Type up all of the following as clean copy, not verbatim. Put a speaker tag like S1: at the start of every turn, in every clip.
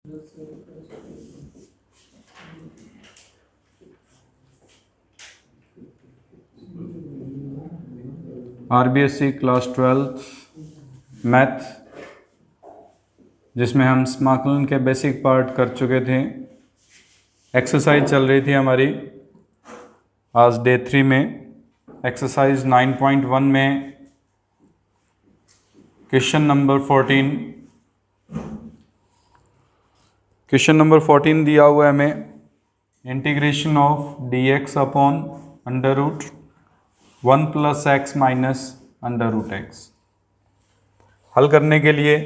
S1: RBSc class 12 math, जिसमें हम समाकलन के बेसिक पार्ट कर चुके थे। एक्सरसाइज चल रही थी हमारी आज डे 3 में। एक्सरसाइज 9.1 में क्वेश्चन नंबर 14 दिया हुआ है हमें, integration of dx upon under root 1 plus x minus under root x. हल करने के लिए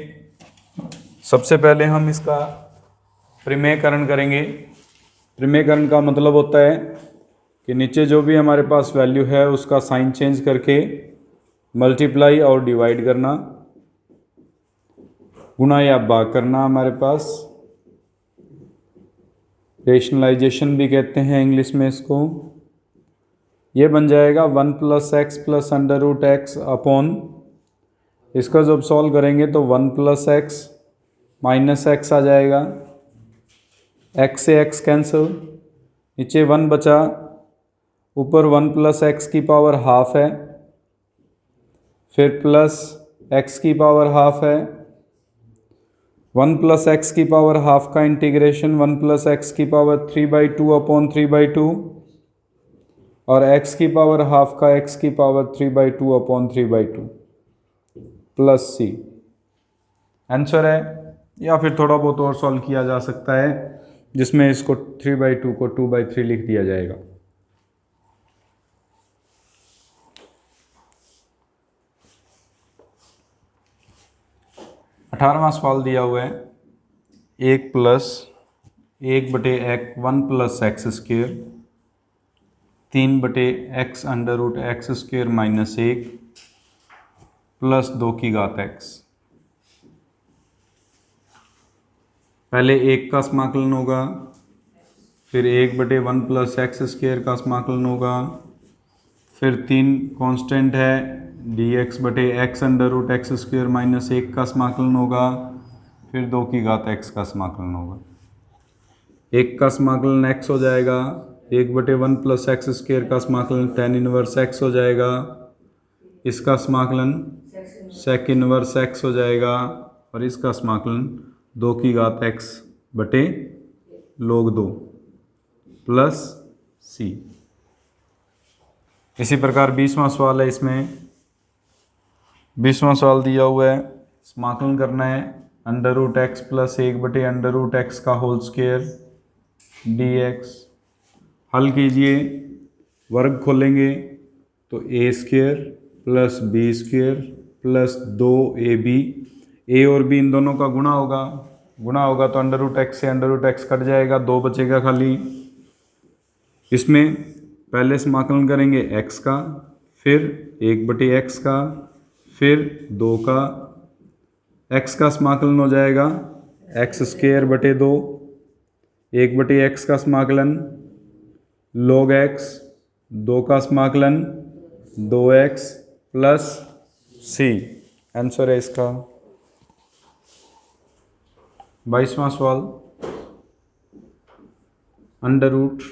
S1: सबसे पहले हम इसका प्रमेयकरण करेंगे। प्रमेयकरण का मतलब होता है कि नीचे जो भी हमारे पास वैल्यू है उसका साइन चेंज करके मल्टीप्लाई और डिवाइड करना, गुणा या भाग करना, हमारे पास रेशनलाइजेशन भी कहते हैं इंग्लिश में इसको। ये बन जाएगा 1 plus x plus under root x upon, इसका जब सॉल्व करेंगे तो 1 प्लस एक्स माइनस एक्स आ जाएगा, एक्स से एक्स कैंसिल, नीचे 1 बचा, ऊपर 1 प्लस एक्स की पावर हाफ है, फिर प्लस एक्स की पावर हाफ है। 1 प्लस एक्स की पावर हाफ का इंटीग्रेशन 1 प्लस एक्स की पावर 3/2 अपॉन 3/2 और x की पावर हाफ का x की power 3/2 upon 3/2 plus c answer है। या फिर थोड़ा बहुत और सॉल्व किया जा सकता है, जिसमें इसको 3/2 को 2/3 लिख दिया जाएगा। अठारहवां सवाल दिया हुआ है, 1 plus 1/1 plus x square 3/x under root x square minus 1 plus 2 की घात x। पहले 1 का समाकलन होगा, फिर 1/1 प्लस एक्स स्क्वेयर का समाकलन होगा, फिर 3 कांस्टेंट है dx/x under root x square minus 1 का समाकलन होगा, फिर 2 की घात x का समाकलन होगा। 1 का समाकलन x हो जाएगा, 1/1 प्लस एक्स स्क्वेयर का समाकलन tan इनवर्स x हो जाएगा, इसका समाकलन sec इनवर्स x हो जाएगा, और इसका समाकलन 2 की घात x बटे log 2 प्लस c। इसी प्रकार 20वां सवाल है, इसमें 20वां सवाल दिया हुआ है, समाकलन करना है under root x plus 1 under root x का होल स्क्वेयर dx। हल कीजिए, वर्ग खोलेंगे तो a square plus b square plus 2ab, a और b इन दोनों का गुणा होगा तो अंडर रूट एक्स से अंडर रूट एक्स कट जाएगा, 2 बचेगा खाली। इसमें पहले समाकलन करेंगे x का, फिर 1/x का, फिर 2 का। x का समाकलन हो जाएगा x स्क्वेयर बटे 2, 1/x का समाकलन log x, 2 का समाकलन 2x प्लस c। आंसर है इसका। 22वां सवाल, under root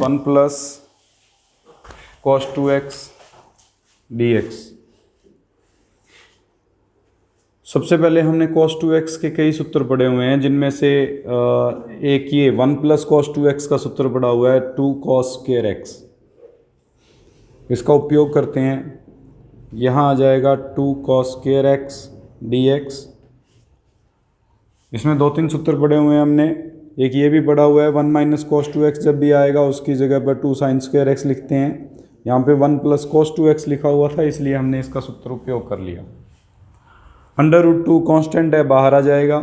S1: 1 plus cos 2x dx। सबसे पहले हमने cos 2x के कई सूत्र पढ़े हुए हैं, जिनमें से एक ये 1 प्लस cos 2x का सूत्र पड़ा हुआ है 2 cos square x। इसका उपयोग करते हैं, यहाँ आ जाएगा 2 cos square x dx। इसमें 2-3 सूत्र पढ़े हुए हैं हमने, एक ये भी पढ़ा हुआ है 1 माइनस cos 2x, जब भी आएगा उसकी जगह पर 2 sin square x लिखते हैं। यहाँ पे 1 प्लस cos 2x लिखा हुआ था, इसलिए हमने इसका सूत्र उपयोग कर लिया। अंडर रूट 2 कॉन्स्टेंट है, बाहर आ जाएगा,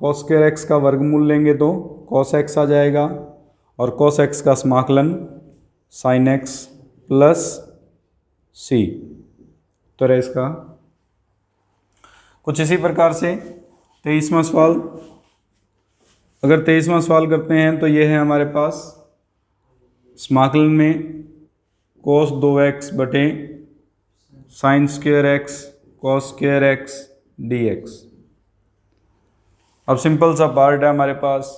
S1: cos स्क्वायर x का वर्गमूल लेंगे तो cos x आ जाएगा, और cos x का समाकलन sin x प्लस c। तो रहे इसका कुछ इसी प्रकार से 23वां सवाल। अगर 23वां सवाल करते हैं तो ये है हमारे पास समाकलन में cos 2x बटे sin square x cos square x dx। अब सिंपल सा पार्ट है हमारे पास,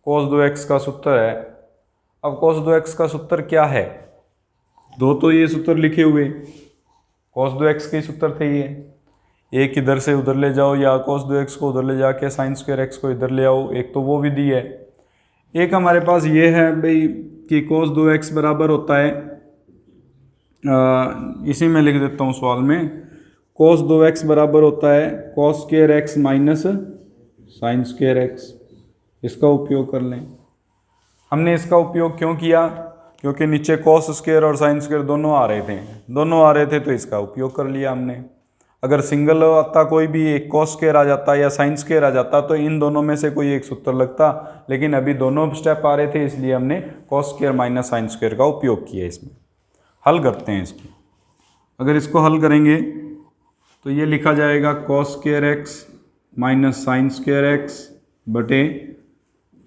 S1: cos 2x का सूत्र है। अब cos 2x का सूत्र क्या है, दो तो ये सूत्र लिखे हुए, cos 2x के सूत्र थे ये, एक इधर से उधर ले जाओ या cos 2x को उधर ले जाके sin स्क्वायर x को इधर ले आओ, एक तो वो विधि है। एक हमारे पास ये है भाई कि cos 2x बराबर होता है, इसी में लिख देता हूँ सवाल में, cos 2x बराबर होता है cos square x minus sin square x। इसका उपयोग कर लें। हमने इसका उपयोग क्यों किया, क्योंकि नीचे cos स्क्वायर और sin स्क्वायर दोनों आ रहे थे तो इसका उपयोग कर लिया हमने। अगर सिंगल आता कोई भी, एक cos स्क्वायर आ जाता या sin स्क्वायर आ जाता तो इन दोनों में से कोई एक सूत्र लगता, लेकिन अभी दोनों स्टेप आ रहे थे इसलिए हमने cos square minus sin square का उपयोग किया। इसमें हल करते हैं इसको। अगर इसको हल करेंगे तो ये लिखा जाएगा cos square x minus sin square x बटे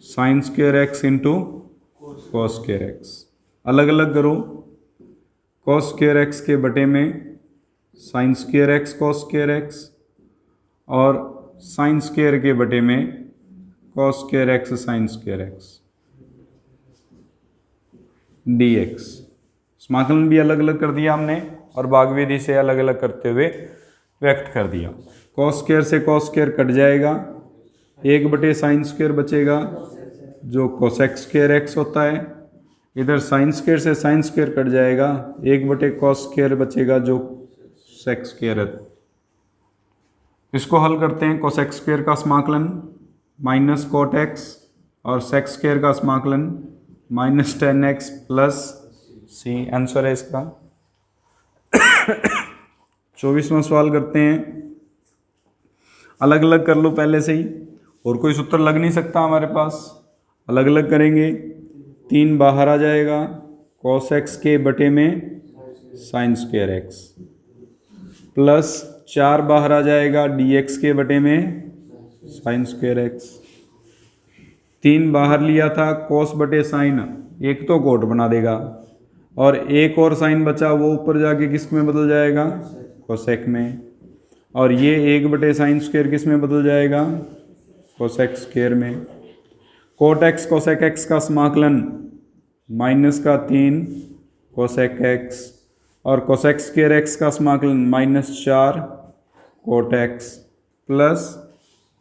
S1: sin square x into cos square x। अलग अलग करो, cos स्क्वायर x के बटे में sin square x cos square x और sin स्क्वायर के बटे में cos square x sin square x dx। समाकलन भी अलग अलग कर दिया हमने और भाग विधि से अलग अलग करते हुए व्यक्त कर दिया। cos स्क्वायर से cos स्क्वायर कट जाएगा, एक बटे sin स्क्वायर बचेगा जो cosec स्क्वायर x होता है, इधर sin स्क्वायर से sin स्क्वायर कट जाएगा, एक बटे cos स्क्वायर बचेगा जो sec स्क्वायर है। इसको हल करते हैं, cosec स्क्वायर का समाकलन माइनस cot x और sec स्क्वायर का समाकलन minus tan x plus c। Answer है इसका। 24वां सवाल करते हैं, अलग अलग कर लो पहले से ही, और कोई सूत्र लग नहीं सकता हमारे पास, अलग अलग करेंगे। 3 बाहर आ जाएगा, cos x के बटे में sin स्क्वायर x प्लस 4 बाहर आ जाएगा dx के बटे में sin स्क्वायर x। 3 बाहर लिया था, cos बटे sin, एक तो कोट बना देगा और एक और sin बचा वो ऊपर जाके किस में बदल जाएगा, cosec में, और ये 1 बटे sin स्क्वायर किस में बदल जाएगा, cosec स्क्वायर में। cot x cosec x का समाकलन माइनस का 3 cosec x और cosec स्क्वायर x का समाकलन minus 4 cot x plus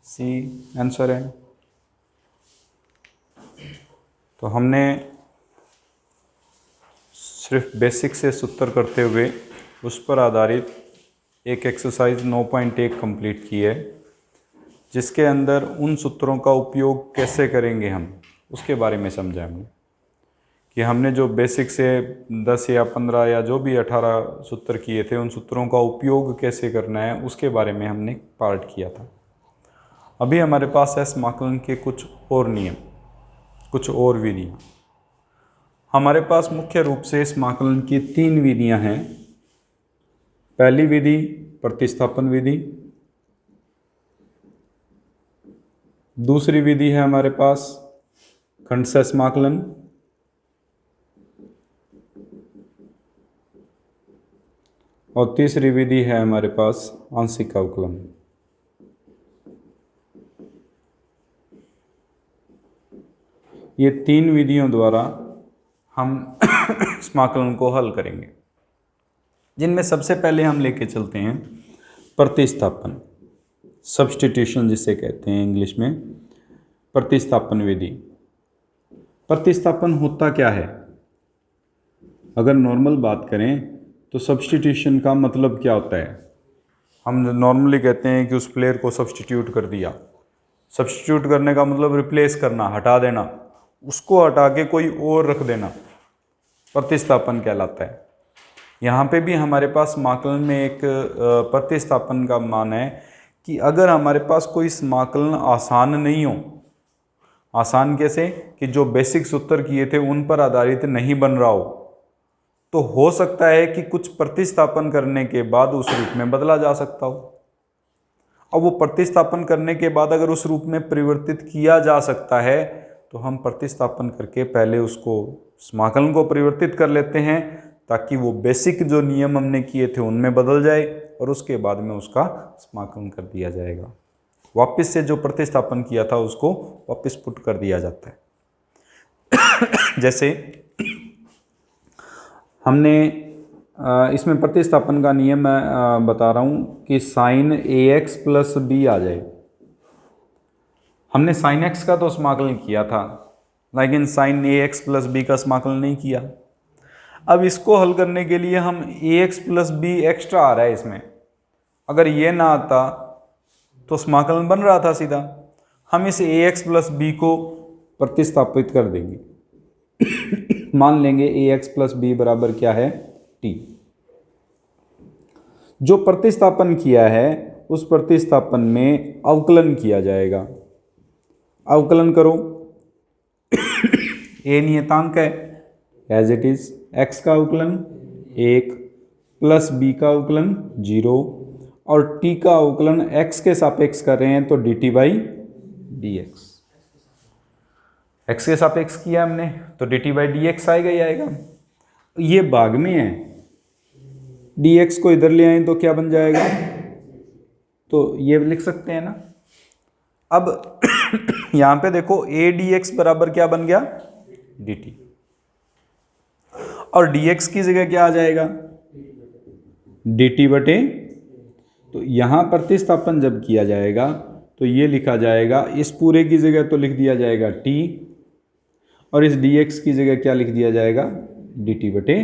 S1: c। Answer है। तो हमने सिर्फ बेसिक से सूत्र करते हुए उस पर आधारित एक एक्सरसाइज 9.1 कंप्लीट की है, जिसके अंदर उन सूत्रों का उपयोग कैसे करेंगे हम उसके बारे में समझा हमने, कि हमने जो बेसिक से 10 या 15 या जो भी 18 सूत्र किए थे उन सूत्रों का उपयोग कैसे करना है उसके बारे में हमने पार्ट किया था। अभी हमारे पास है समाकलन के कुछ और नियम, कुछ और विधियाँ। हमारे पास मुख्य रूप से समाकलन की 3 विधियाँ हैं। पहली विधि प्रतिस्थापन विधि, दूसरी विधि है हमारे पास खंडशः समाकलन, और तीसरी विधि है हमारे पास आंशिक अवकलन। ये 3 विधियों द्वारा हम समाकलन को हल करेंगे, जिनमें सबसे पहले हम लेके चलते हैं प्रतिस्थापन, सब्स्टिट्यूशन जिसे कहते हैं इंग्लिश में, प्रतिस्थापन विधि। प्रतिस्थापन होता क्या है? अगर नॉर्मल बात करें तो सब्स्टिट्यूशन का मतलब क्या होता है? हम नॉर्मली कहते हैं कि उस प्लेयर को सब्स्टिट्यूट कर दिया। सब्स्टिट्यूट करने का मतलब रिप्लेस करना, हटा देना, उसको हटा के कोई और रख देना, प्रतिस्थापन कहलाता है। यहाँ पे भी हमारे पास समाकलन में एक प्रतिस्थापन का मान है कि अगर हमारे पास कोई समाकलन आसान नहीं हो, आसान कैसे कि जो बेसिक सूत्र किए थे उन पर आधारित नहीं बन रहा हो, तो हो सकता है कि कुछ प्रतिस्थापन करने के बाद उस रूप में बदला जा सकता हो। अब वो प्रतिस्थापन करने के बाद अगर उस रूप में परिवर्तित किया जा सकता है तो हम प्रतिस्थापन करके पहले उसको समाकलन को परिवर्तित कर लेते हैं, ताकि वो बेसिक जो नियम हमने किए थे उनमें बदल जाए और उसके बाद में उसका समाकलन कर दिया जाएगा। वापस से जो प्रतिस्थापन किया था उसको वापस पुट कर दिया जाता है। जैसे हमने इसमें प्रतिस्थापन का नियम मैं बता रहा हूँ कि साइन ए एक्स प्लस बी आ जाए। हमने साइन एक्स का तो समाकलन किया था, लेकिन साइन ए एक्स प्लस बी का समाकलन नहीं किया। अब इसको हल करने के लिए हम ए एक्स प्लस बी एक्स्ट्रा आ रहा है इसमें, अगर ये ना आता तो समाकलन बन रहा था सीधा। हम इस ए एक्स प्लस बी को प्रतिस्थापित कर देंगे। मान लेंगे ए एक्स प्लस बी बराबर क्या है, टी। जो प्रतिस्थापन किया है उस प्रतिस्थापन में अवकलन किया जाएगा। अवकलन करो। ए नियतांक है एज इट इज, एक्स का अवकलन 1 प्लस बी का अवकलन 0 और टी का अवकलन एक्स के सापेक्ष कर रहे हैं तो D T by D x. X के सापेक्ष किया हमने तो D T by D x आएगा ही आएगा। ये भाग में है, डी एक्स को इधर ले आए तो क्या बन जाएगा, तो ये लिख सकते हैं ना। अब यहां पे देखो ए डी एक्स बराबर क्या बन गया, डी टी, और डी एक्स की जगह क्या आ जाएगा, डी टी बटे, तो यहां प्रतिस्थापन जब किया जाएगा तो ये लिखा जाएगा, इस पूरे की जगह तो लिख दिया जाएगा टी, और इस डी एक्स की जगह क्या लिख दिया जाएगा, डी टी बटे,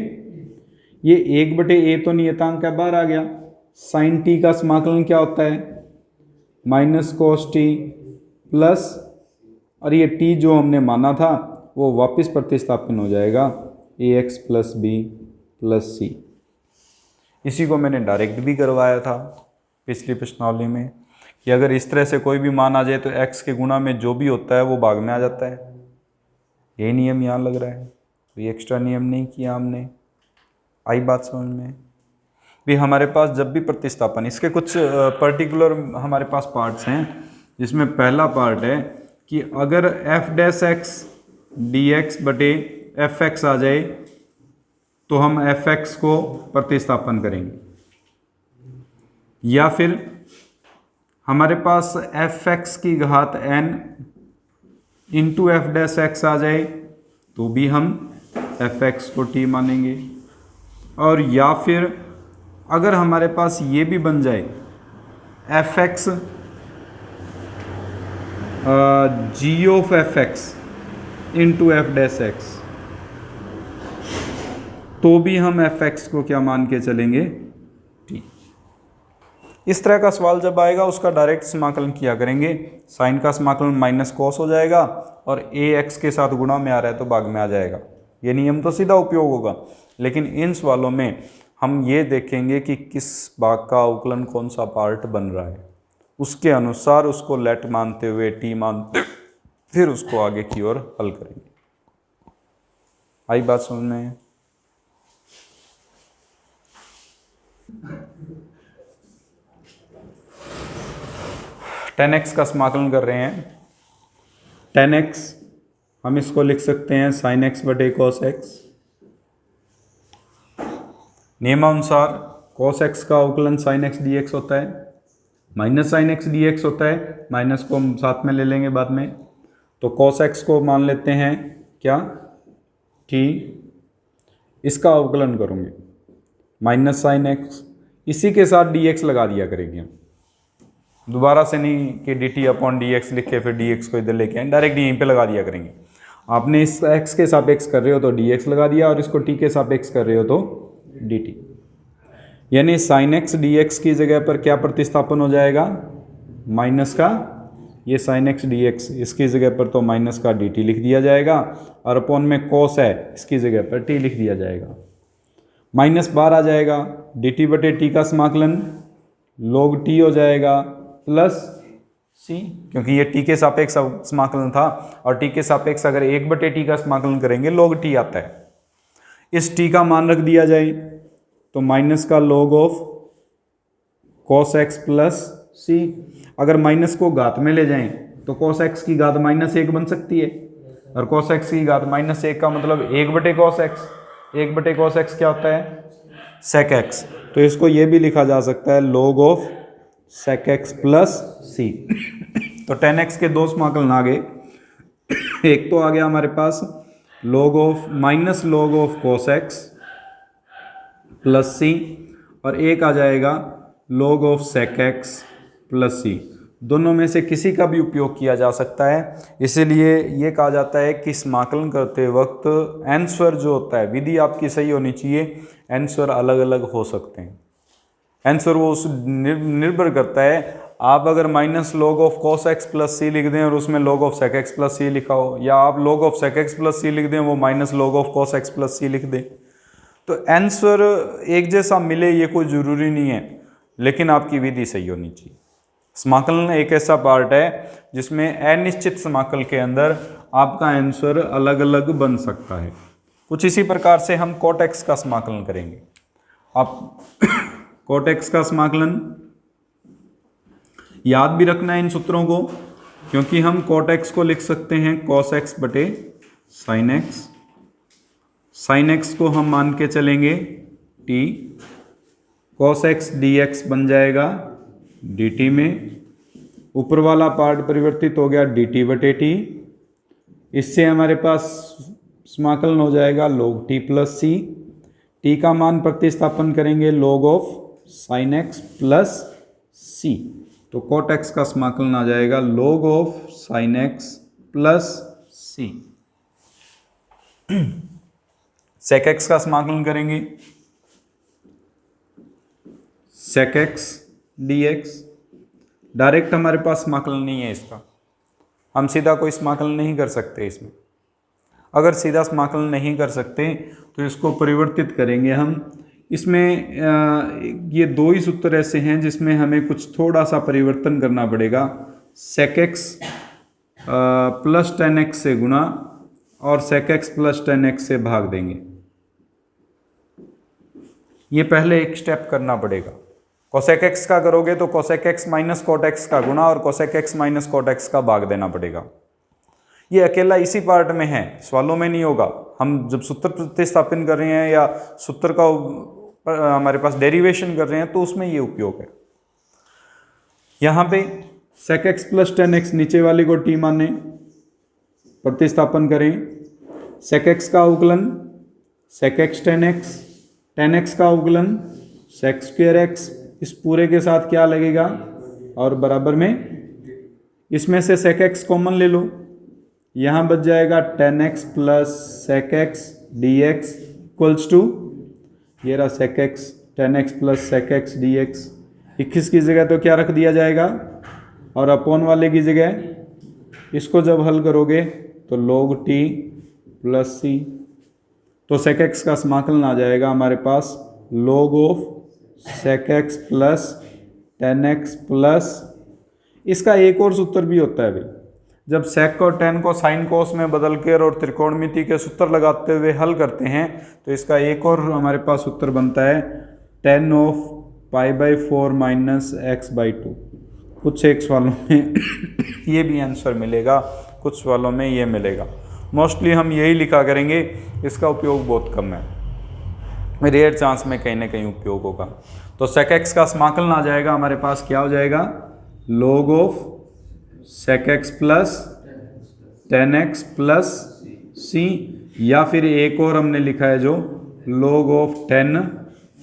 S1: ये 1 बटे ए तो नियतांक का बाहर आ गया। साइन टी का समाकलन क्या होता है, माइनस कोस टी प्लस, और ये टी जो हमने माना था वो वापस प्रतिस्थापन हो जाएगा ए एक्स प्लस बी प्लस सी। इसी को मैंने डायरेक्ट भी करवाया था पिछली प्रश्नावली में कि अगर इस तरह से कोई भी मान आ जाए तो एक्स के गुणा में जो भी होता है वो भाग में आ जाता है। यही नियम यहाँ लग रहा है, तो ये एक्स्ट्रा नियम नहीं किया हमने। आई बात समझ में भी। हमारे पास जब भी प्रतिस्थापन, इसके कुछ पर्टिकुलर हमारे पास पार्ट्स हैं, जिसमें पहला पार्ट है कि अगर F dash x D x बटे एफ एक्स आ जाए तो हम एफ एक्स को प्रतिस्थापन करेंगे, या फिर हमारे पास एफ एक्स की घात N into F dash X आ जाए तो भी हम एफ एक्स को टी मानेंगे, और या फिर अगर हमारे पास ये भी बन जाए f x g of f x into F dash x, तो भी हम एफ एक्स को क्या मान के चलेंगे, टी। इस तरह का सवाल जब आएगा उसका डायरेक्ट समाकलन किया करेंगे। साइन का समाकलन माइनस कॉस हो जाएगा और ए एक्स के साथ गुणा में आ रहा है तो भाग में आ जाएगा। ये नियम तो सीधा उपयोग होगा, लेकिन इन सवालों में हम ये देखेंगे कि किस भाग का अवकलन कौन सा पार्ट बन रहा है, उसके अनुसार उसको लेट मानते हुए टी मानते फिर उसको आगे की ओर हल करेंगे। आई बात समझ में? 10x का समाकलन कर रहे हैं। 10x हम इसको लिख सकते हैं साइन एक्स बटे कॉस एक्स। नियमानुसार कॉस एक्स का अवकलन साइन एक्स डी एक्स होता है, minus sine x D x होता है, माइनस को हम साथ में ले लेंगे बाद में। तो कॉस एक्स को मान लेते हैं क्या, टी, इसका अवकलन करूँगे माइनस साइन एक्स, इसी के साथ डी एक्स लगा दिया करेंगे। दोबारा से नहीं कि D T upon D x लिख के फिर डी एक्स को इधर लेके आए, डायरेक्ट यहीं पे लगा दिया करेंगे। आपने इस एक्स के सापेक्ष कर रहे हो तो डी एक्स लगा दिया, और इसको टी के सापेक्ष कर रहे हो तो डी टी, यानी साइन एक्स डी एक्स की जगह पर क्या प्रतिस्थापन हो जाएगा, माइनस का ये साइन एक्स डी एक्स, इसकी जगह पर तो माइनस का डी टी लिख दिया जाएगा, और अपॉन में कॉस है इसकी जगह पर टी लिख दिया जाएगा। माइनस बाहर आ जाएगा, डी टी बटे टी का समाकलन log टी हो जाएगा प्लस सी, क्योंकि ये टी के सापेक्ष समाकलन था, और टी के सापेक्ष अगर 1 बटे टी का समाकलन करेंगे log टी आता है। इस टी का मान रख दिया जाए तो माइनस का log of cos x plus C. अगर माइनस को घात में ले जाएं तो cos x की घात -1 बन सकती है, और cos x की घात -1 का मतलब 1 बटे cos x। 1 बटे cos x क्या होता है, sec x। तो इसको ये भी लिखा जा सकता है log of sec x plus C. तो tan x के दो समाकलन आ गए। एक तो आ गया हमारे पास log of minus log of cos x plus C, और एक आ जाएगा log of sec x plus C. दोनों में से किसी का भी उपयोग किया जा सकता है, इसीलिए ये कहा जाता है कि समाकलन करते वक्त आंसर जो होता है, विधि आपकी सही होनी चाहिए, आंसर अलग अलग हो सकते हैं। आंसर वो उस निर्भर करता है, आप अगर minus log of cos x plus C लिख दें और उसमें log of sec x plus C लिखा हो, या आप log of sec x plus C लिख दें, वो minus log of cos x plus C लिख दें, तो आंसर एक जैसा मिले ये कोई ज़रूरी नहीं है, लेकिन आपकी विधि सही होनी चाहिए। समाकलन एक ऐसा पार्ट है जिसमें अनिश्चित समाकल के अंदर आपका आंसर अलग अलग बन सकता है। कुछ इसी प्रकार से हम cot x का समाकलन करेंगे। आप cot x का समाकलन याद भी रखना है इन सूत्रों को, क्योंकि हम cot x को लिख सकते हैं cos x बटे sin x। sin x को हम मान के चलेंगे t, cos x dx बन जाएगा dt में, ऊपर वाला पार्ट परिवर्तित हो गया dt बटे t। इससे हमारे पास समाकलन हो जाएगा log t plus C. t का मान प्रतिस्थापन करेंगे log of sin x plus C, तो cot x का समाकलन आ जाएगा log of sin x plus C. sec x का समाकलन करेंगे sec x dx। डायरेक्ट हमारे पास समाकलन नहीं है इसका, हम सीधा कोई समाकलन नहीं कर सकते इसमें। अगर सीधा समाकलन नहीं कर सकते तो इसको परिवर्तित करेंगे हम। इसमें ये दो ही सूत्र ऐसे हैं जिसमें हमें कुछ थोड़ा सा परिवर्तन करना पड़ेगा। sec x plus tan x से गुणा और sec x plus tan x से भाग देंगे। ये पहले एक स्टेप करना पड़ेगा। cosec x का करोगे तो cosec x minus cot x का गुणा और cosec x minus cot x का भाग देना पड़ेगा। ये अकेला इसी पार्ट में है, सवालों में नहीं होगा। हम जब सूत्र प्रतिस्थापन कर रहे हैं या सूत्र का हमारे पास डेरिवेशन कर रहे हैं तो उसमें ये उपयोग है। यहाँ पे sec x plus tan x नीचे वाली को t माने, प्रतिस्थापन करें। sec x का अवकलन sec x tan x का अवकलन sec स्क्वायर x, इस पूरे के साथ क्या लगेगा और बराबर में इसमें से sec x कॉमन ले लो, यहाँ बच जाएगा tan x plus sec x dx equals to, ये रहा sec x tan x plus sec x dx। 21 की जगह तो क्या रख दिया जाएगा और अपॉन वाले की जगह इसको जब हल करोगे तो log t प्लस सी, तो sec x का समाकलन आ जाएगा हमारे पास log of sec x plus tan x plus, इसका एक और सूत्र भी होता है भाई, जब sec और tan को sin cos में बदल कर और त्रिकोणमिति के सूत्र लगाते हुए हल करते हैं तो इसका एक और हमारे पास सूत्र बनता है tan ऑफ π/4 माइनस x/2। कुछ एक सवालों में ये भी आंसर मिलेगा, कुछ सवालों में ये मिलेगा। मोस्टली हम यही लिखा करेंगे, इसका उपयोग बहुत कम है, रेयर चांस में कहीं ना कहीं उपयोग होगा। तो sec x का समाकलन आ जाएगा हमारे पास, क्या हो जाएगा log of sec x plus tan x plus c, या फिर एक और हमने लिखा है जो log of tan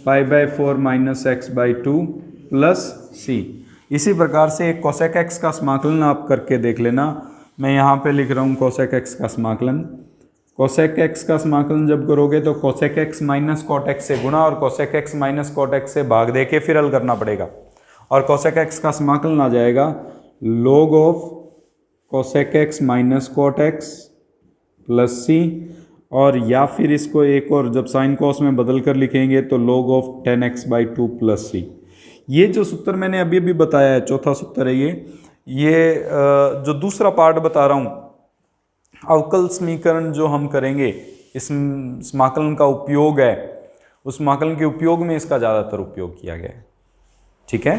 S1: π/4 minus x/2 plus c। इसी प्रकार से एक cosec x का समाकलन आप करके देख लेना। मैं यहाँ पे लिख रहा हूँ cosec x का समाकलन। cosec x का समाकलन जब करोगे तो cosec x minus cot x से गुणा और cosec x minus cot x से भाग दे के फिर हल करना पड़ेगा, और cosec x का समाकलन आ जाएगा log of cosec x minus cot x plus c, और या फिर इसको एक और जब साइन cos में बदल कर लिखेंगे तो log of tan x/2 plus c। ये जो सूत्र मैंने अभी अभी बताया है, चौथा सूत्र है ये जो दूसरा पार्ट बता रहा हूँ, अवकल समीकरण जो हम करेंगे, इस समाकलन का उपयोग है, उस समाकलन के उपयोग में इसका ज़्यादातर उपयोग किया गया है। ठीक है।